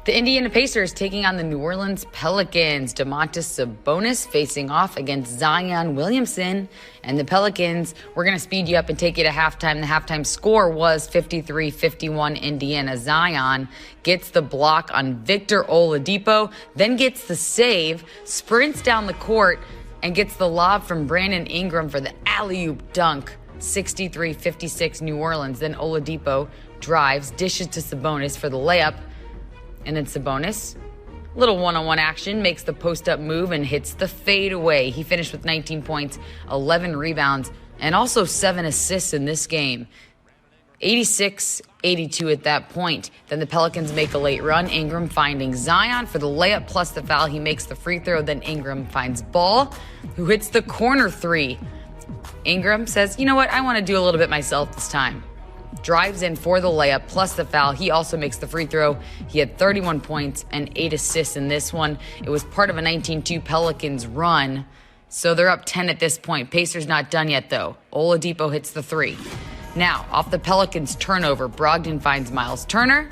The Indiana Pacers taking on the New Orleans Pelicans. Domantas Sabonis facing off against Zion Williamson. And the Pelicans, we're going to speed you up and take you to halftime. The halftime score was 53-51 Indiana. Zion gets the block on Victor Oladipo, then gets the save, sprints down the court, and gets the lob from Brandon Ingram for the alley-oop dunk. 63-56 New Orleans. Then Oladipo drives, dishes to Sabonis for the layup. And then Sabonis, little one-on-one action, makes the post-up move and hits the fadeaway. He finished with 19 points, 11 rebounds, and also 7 assists in this game. 86-82 at that point. Then the Pelicans make a late run. Ingram finding Zion for the layup plus the foul. He makes the free throw. Then Ingram finds Ball, who hits the corner three. Ingram says, you know what, I want to do a little bit myself this time. Drives in for the layup plus the foul. He also makes the free throw. He had 31 points and 8 assists in this one. It was part of a 19-2 Pelicans run, so they're up 10 at this point. Pacers not done yet, though. Oladipo hits the three. Now, off the Pelicans turnover, Brogdon finds Miles Turner.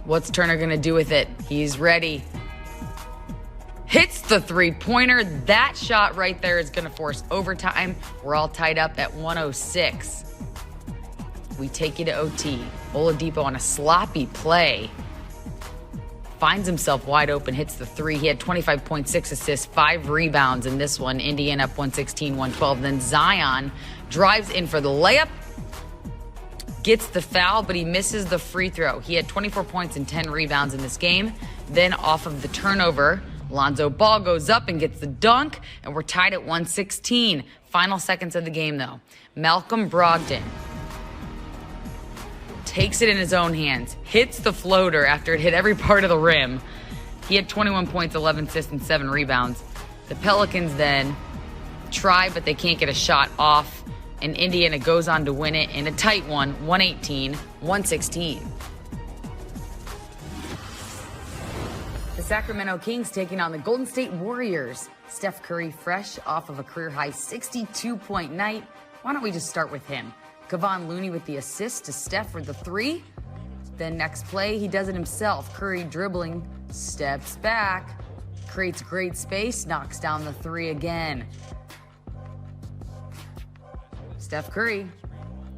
What's Turner going to do with it? He's ready. Hits the three-pointer. That shot right there is going to force overtime. We're all tied up at 106. We take you to OT. Oladipo on a sloppy play finds himself wide open, hits the three. He had 25.6 assists, 5 rebounds in this one. Indiana up 116-112. Then Zion drives in for the layup, gets the foul, but he misses the free throw. He had 24 points and 10 rebounds in this game. Then off of the turnover, Lonzo Ball goes up and gets the dunk, and we're tied at 116. Final seconds of the game, though. Malcolm Brogdon takes it in his own hands, hits the floater after it hit every part of the rim. He had 21 points, 11 assists, and 7 rebounds. The Pelicans then try, but they can't get a shot off, and Indiana goes on to win it in a tight one, 118-116. The Sacramento Kings taking on the Golden State Warriors. Steph Curry fresh off of a career-high 62-point night. Why don't we just start with him? Kevon Looney with the assist to Steph for the three. Then next play, he does it himself. Curry dribbling, steps back, creates great space, knocks down the three again. Steph Curry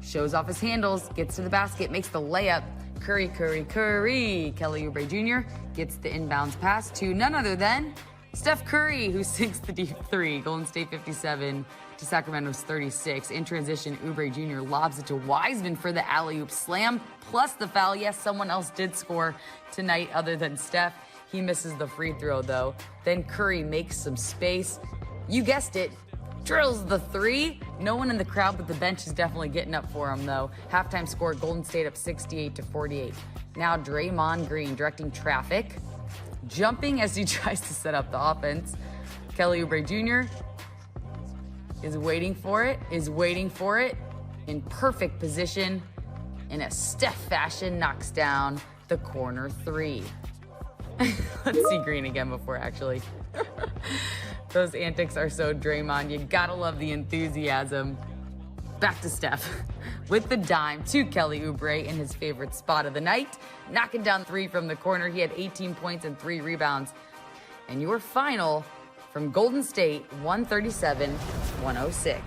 shows off his handles, gets to the basket, makes the layup. Curry. Kelly Oubre Jr. gets the inbounds pass to none other than Steph Curry, who sinks the deep three. Golden State 57 to Sacramento's 36. In transition, Oubre Jr. lobs it to Wiseman for the alley-oop slam, plus the foul. Yes, someone else did score tonight other than Steph. He misses the free throw, though. Then Curry makes some space. You guessed it. Drills the three. No one in the crowd but the bench is definitely getting up for him, though. Halftime score, Golden State up 68-48. Now Draymond Green directing traffic, jumping as he tries to set up the offense. Kelly Oubre Jr. is waiting for it in perfect position. In a Steph fashion, knocks down the corner three. Let's see Green again before actually. Those antics are so Draymond. You gotta love the enthusiasm. Back to Steph with the dime to Kelly Oubre in his favorite spot of the night. Knocking down three from the corner. He had 18 points and 3 rebounds. And your final from Golden State, 137-106.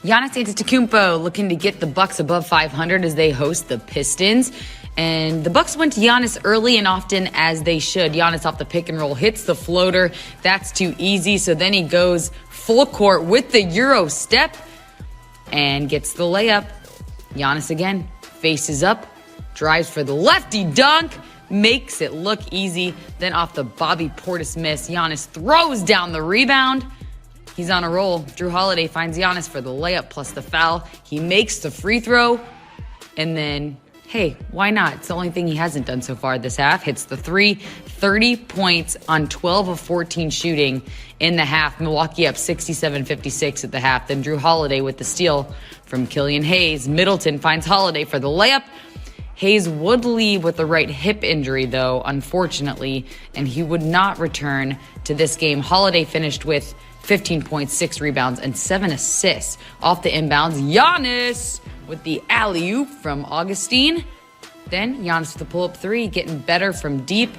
Giannis Antetokounmpo looking to get the Bucks above 500 as they host the Pistons. And the Bucks went to Giannis early and often, as they should. Giannis off the pick and roll hits the floater. That's too easy. So then he goes full court with the Euro step and gets the layup. Giannis again faces up, drives for the lefty dunk, makes it look easy. Then off the Bobby Portis miss, Giannis throws down the rebound. He's on a roll. Drew Holiday finds Giannis for the layup plus the foul. He makes the free throw, and then hey, why not? It's the only thing he hasn't done so far this half. Hits the three, 30 points on 12 of 14 shooting in the half. Milwaukee up 67-56 at the half. Then Drew Holiday with the steal from Killian Hayes. Middleton finds Holiday for the layup. Hayes would leave with a right hip injury, though, unfortunately, and he would not return to this game. Holiday finished with 15 points, 6 rebounds, and 7 assists. Off the inbounds, Giannis with the alley-oop from Augustine. Then Giannis with the pull-up three, getting better from deep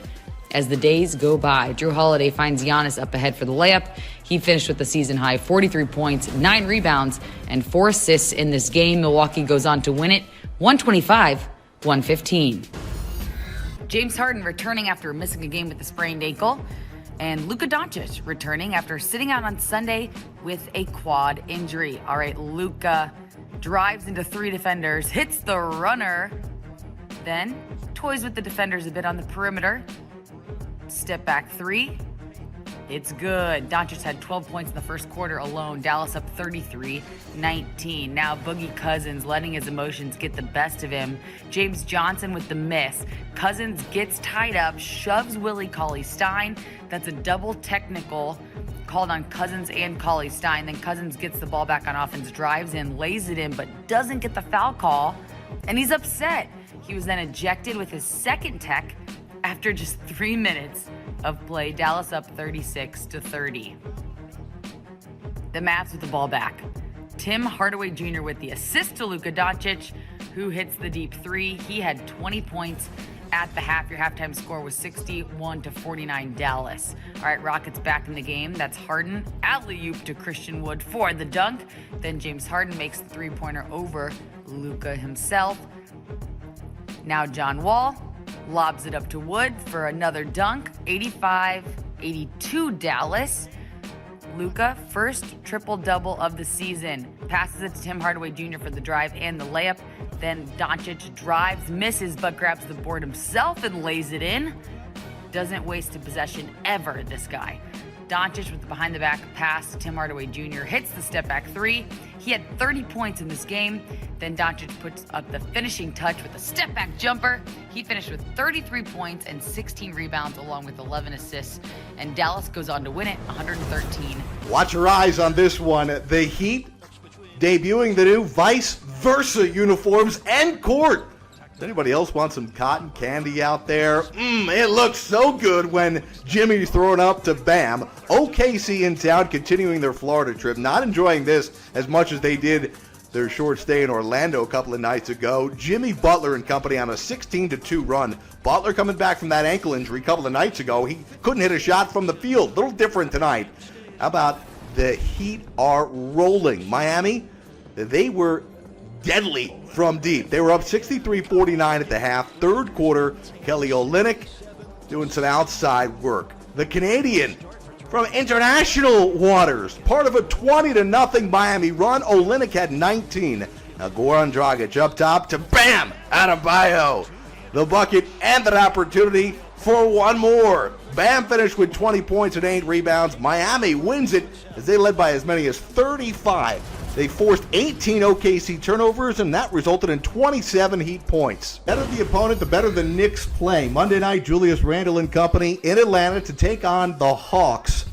as the days go by. Jrue Holiday finds Giannis up ahead for the layup. He finished with the season-high 43 points, 9 rebounds, and 4 assists in this game. Milwaukee goes on to win it 125-115. James Harden returning after missing a game with a sprained ankle. And Luka Doncic returning after sitting out on Sunday with a quad injury. All right, Luka drives into 3 defenders, hits the runner, then toys with the defenders a bit on the perimeter. Step back 3. It's good. Doncic had 12 points in the first quarter alone. Dallas up 33-19. Now Boogie Cousins letting his emotions get the best of him. James Johnson with the miss. Cousins gets tied up, shoves Willie Cauley-Stein. That's a double technical called on Cousins and Cauley-Stein. Then Cousins gets the ball back on offense, drives in, lays it in, but doesn't get the foul call. And he's upset. He was then ejected with his second tech after just 3 minutes of play. Dallas up 36-30. The Mavs with the ball back. Tim Hardaway Jr. with the assist to Luka Doncic, who hits the deep 3. He had 20 points at the half. Your halftime score was 61-49 Dallas. All right, Rockets back in the game. That's Harden. Alley-oop to Christian Wood for the dunk. Then James Harden makes the three-pointer over Luka himself. Now John Wall lobs it up to Wood for another dunk. 85-82 Dallas. Luka, first triple-double of the season. Passes it to Tim Hardaway Jr. for the drive and the layup. Then Doncic drives, misses, but grabs the board himself and lays it in. Doesn't waste a possession ever, this guy. Doncic with the behind-the-back pass to Tim Hardaway Jr. hits the step-back 3. He had 30 points in this game. Then Doncic puts up the finishing touch with a step-back jumper. He finished with 33 points and 16 rebounds along with 11 assists. And Dallas goes on to win it 113. Watch your eyes on this one. The Heat debuting the new vice versa uniforms and court. Does anybody else want some cotton candy out there? It looks so good when Jimmy's throwing up to Bam. OKC in town continuing their Florida trip. Not enjoying this as much as they did their short stay in Orlando a couple of nights ago. Jimmy Butler and company on a 16-2 run. Butler coming back from that ankle injury a couple of nights ago. He couldn't hit a shot from the field. A little different tonight. How about the Heat are rolling? Miami, they were deadly from deep. They were up 63-49 at the half. Third quarter, Kelly Olynyk doing some outside work. The Canadian from international waters, part of a 20-0 Miami run. Olynyk had 19. Now Goran Dragic up top to Bam Adebayo. The bucket and that opportunity for one more. Bam finished with 20 points and 8 rebounds. Miami wins it as they led by as many as 35. They forced 18 OKC turnovers, and that resulted in 27 Heat points. Better the opponent, the better the Knicks play. Monday night, Julius Randle and company in Atlanta to take on the Hawks.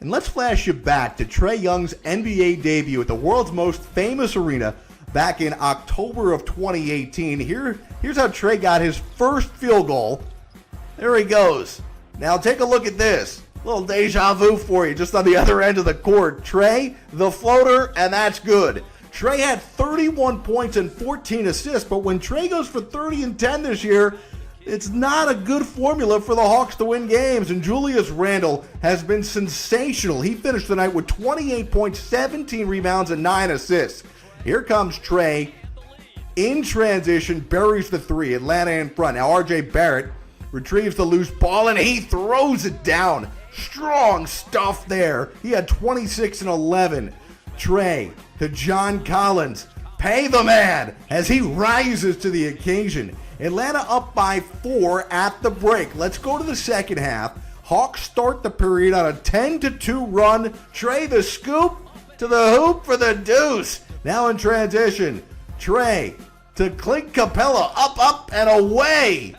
And let's flash you back to Trae Young's NBA debut at the world's most famous arena back in October of 2018. Here's how Trae got his first field goal. There he goes. Now take a look at this. A little deja vu for you, just on the other end of the court. Trae, the floater, and that's good. Trae had 31 points and 14 assists, but when Trae goes for 30 and 10 this year, it's not a good formula for the Hawks to win games. And Julius Randle has been sensational. He finished the night with 28 points, 17 rebounds, and 9 assists. Here comes Trae in transition, buries the 3. Atlanta in front. Now RJ Barrett retrieves the loose ball, and he throws it down. Strong stuff there. He had 26 and 11. Trae to John Collins. Pay the man as he rises to the occasion. Atlanta up by 4 at the break. Let's go to the second half. Hawks start the period on a 10-2 run. Trae the scoop to the hoop for the deuce. Now in transition. Trae to Clint Capella. Up, and away.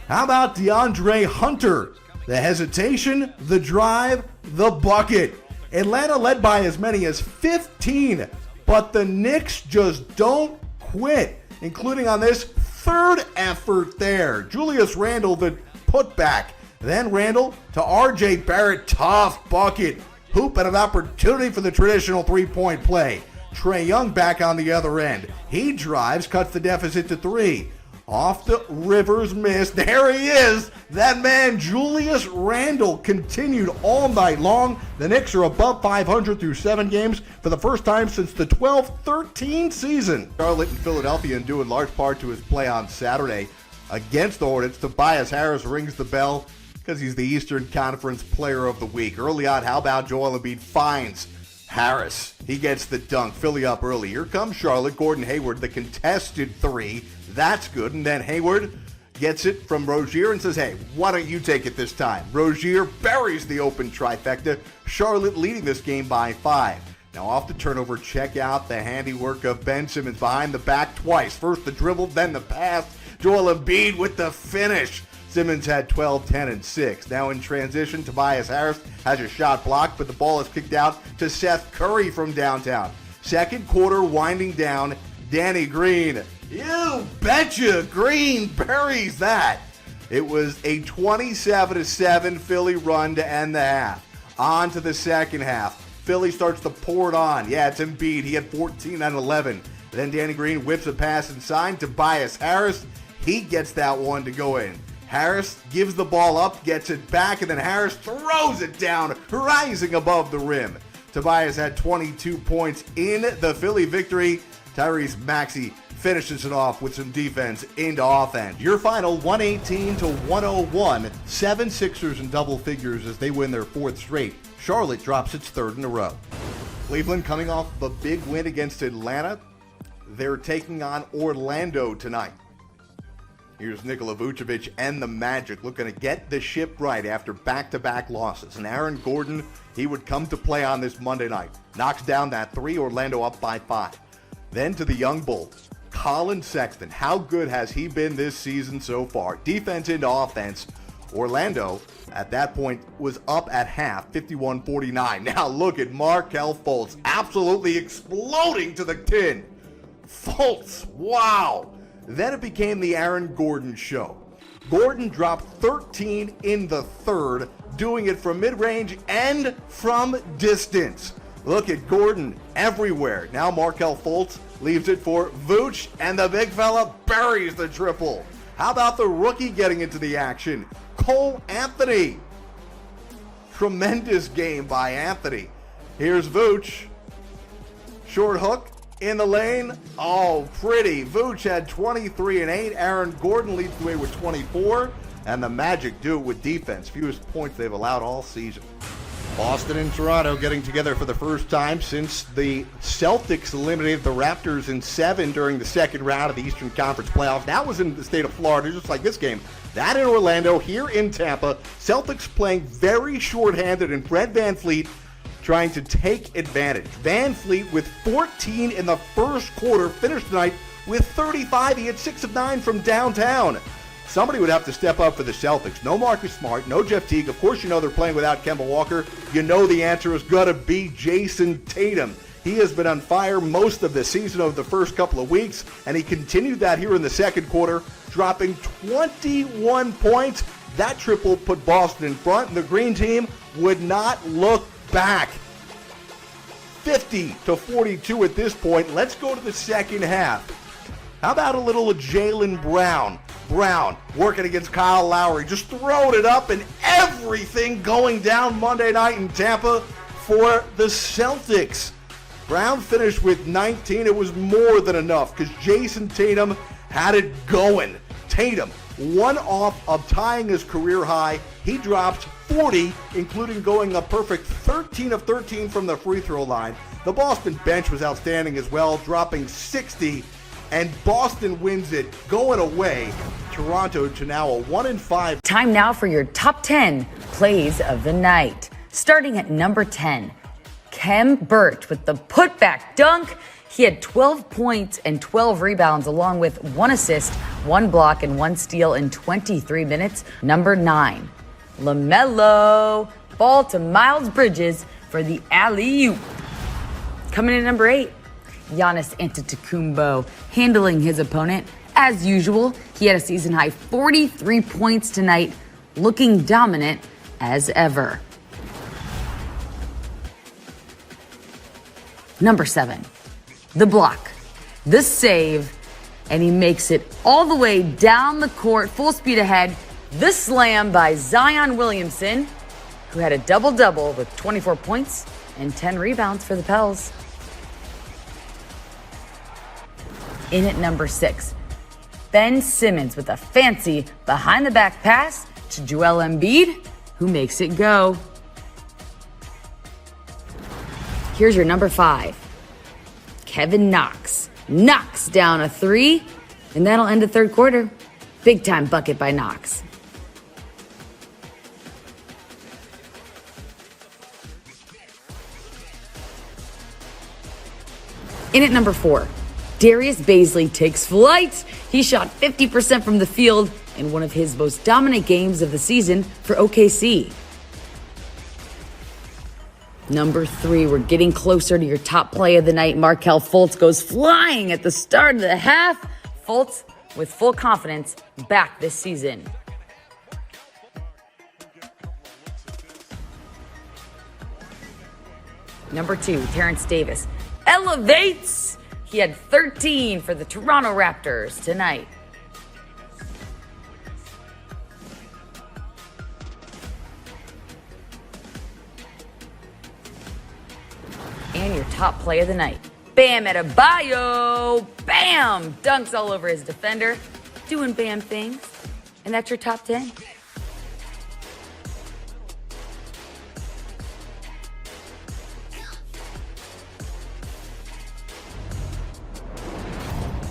How about DeAndre Hunter? The hesitation, the drive, the bucket. Atlanta led by as many as 15, but the Knicks just don't quit, including on this third effort there. Julius Randle, the putback. Then Randle to RJ Barrett, tough bucket. hoop and an opportunity for the traditional three-point play. Trae Young back on the other end. He drives, cuts the deficit to 3. Off the Rivers miss. There he is. That man, Julius Randle, continued all night long. The Knicks are above 500 through 7 games for the first time since the 12-13 season. Charlotte and Philadelphia, and due in large part to his play on Saturday against the Hornets. Tobias Harris rings the bell because he's the Eastern Conference Player of the Week. Early on, how about Joel Embiid finds Harris? He gets the dunk. Philly up early. Here comes Charlotte. Gordon Hayward, the contested 3. That's good. And then Hayward gets it from Rozier and says, hey, why don't you take it this time? Rozier buries the open trifecta. Charlotte leading this game by 5. Now off the turnover, check out the handiwork of Ben Simmons behind the back twice. First the dribble, then the pass. Joel Embiid with the finish. Simmons had 12, 10, and 6. Now in transition, Tobias Harris has a shot blocked, but the ball is kicked out to Seth Curry from downtown. Second quarter winding down. Danny Green, you betcha, Green buries that. It was a 27-7 Philly run to end the half. On to the second half. Philly starts to pour it on. Yeah, it's Embiid. He had 14 and 11. Then Danny Green whips a pass inside. Tobias Harris, he gets that one to go in. Harris gives the ball up, gets it back, and then Harris throws it down, rising above the rim. Tobias had 22 points in the Philly victory. Tyrese Maxey finishes it off with some defense into offense. Your final 118-101. 7 Sixers in double figures as they win their 4th straight. Charlotte drops its 3rd in a row. Cleveland coming off a big win against Atlanta. They're taking on Orlando tonight. Here's Nikola Vucevic and the Magic looking to get the ship right after back-to-back losses. And Aaron Gordon, he would come to play on this Monday night. Knocks down that 3, Orlando up by 5. Then to the young Bulls, Colin Sexton. How good has he been this season so far? Defense into offense. Orlando, at that point, was up at half, 51-49. Now look at Markelle Fultz, absolutely exploding to the tin. Fultz, wow. Then it became the Aaron Gordon show. Gordon dropped 13 in the 3rd, doing it from mid-range and from distance. Look at Gordon everywhere. Now Markelle Fultz leaves it for Vooch, and the big fella buries the triple. How about the rookie getting into the action? Cole Anthony. Tremendous game by Anthony. Here's Vooch. Short hook in the lane. Oh, pretty. Vooch had 23 and 8. Aaron Gordon leads the way with 24. And the Magic do it with defense. Fewest points they've allowed all season. Boston and Toronto getting together for the first time since the Celtics eliminated the Raptors in 7 during the second round of the Eastern Conference playoffs. That was in the state of Florida, just like this game. That in Orlando, here in Tampa. Celtics playing very shorthanded, and Fred VanVleet trying to take advantage. VanVleet with 14 in the first quarter, finished tonight with 35. He had 6 of 9 from downtown. Somebody would have to step up for the Celtics. No Marcus Smart, no Jeff Teague. Of course you know they're playing without Kemba Walker. You know the answer is going to be Jason Tatum. He has been on fire most of the season over the first couple of weeks, and he continued that here in the second quarter, dropping 21 points. That triple put Boston in front, and the green team would not look back. 50-42 at this point. Let's go to the second half. How about a little Jaylen Brown? Brown working against Kyle Lowry, just throwing it up, and everything going down Monday night in Tampa for the Celtics. Brown finished with 19. It was more than enough because Jason Tatum had it going. Tatum, one off of tying his career high. He dropped 40, including going a perfect 13 of 13 from the free throw line. The Boston bench was outstanding as well, dropping 60. And Boston wins it, going away. Toronto to now a 1-5. Time now for your top 10 plays of the night. Starting at number 10, Khem Birch with the putback dunk. He had 12 points and 12 rebounds, along with 1 assist, 1 block, and 1 steal in 23 minutes. Number 9, LaMelo. Ball to Miles Bridges for the alley-oop. Coming in number 8, Giannis Antetokounmpo handling his opponent as usual. He had a season-high 43 points tonight, looking dominant as ever. Number 7, the block, the save, and he makes it all the way down the court, full speed ahead. The slam by Zion Williamson, who had a double-double with 24 points and 10 rebounds for the Pels. In at number 6, Ben Simmons with a fancy behind-the-back pass to Joel Embiid, who makes it go. Here's your number 5, Kevin Knox. Knocks down a 3, and that'll end the third quarter. Big-time bucket by Knox. In at number 4, Darius Bazley takes flight. He shot 50% from the field in one of his most dominant games of the season for OKC. Number 3, we're getting closer to your top play of the night. Markelle Fultz goes flying at the start of the half. Fultz with full confidence back this season. Number 2, Terrence Davis elevates. He had 13 for the Toronto Raptors tonight. And your top play of the night, Bam Adebayo. Bam! Dunks all over his defender, doing Bam things. And that's your top 10.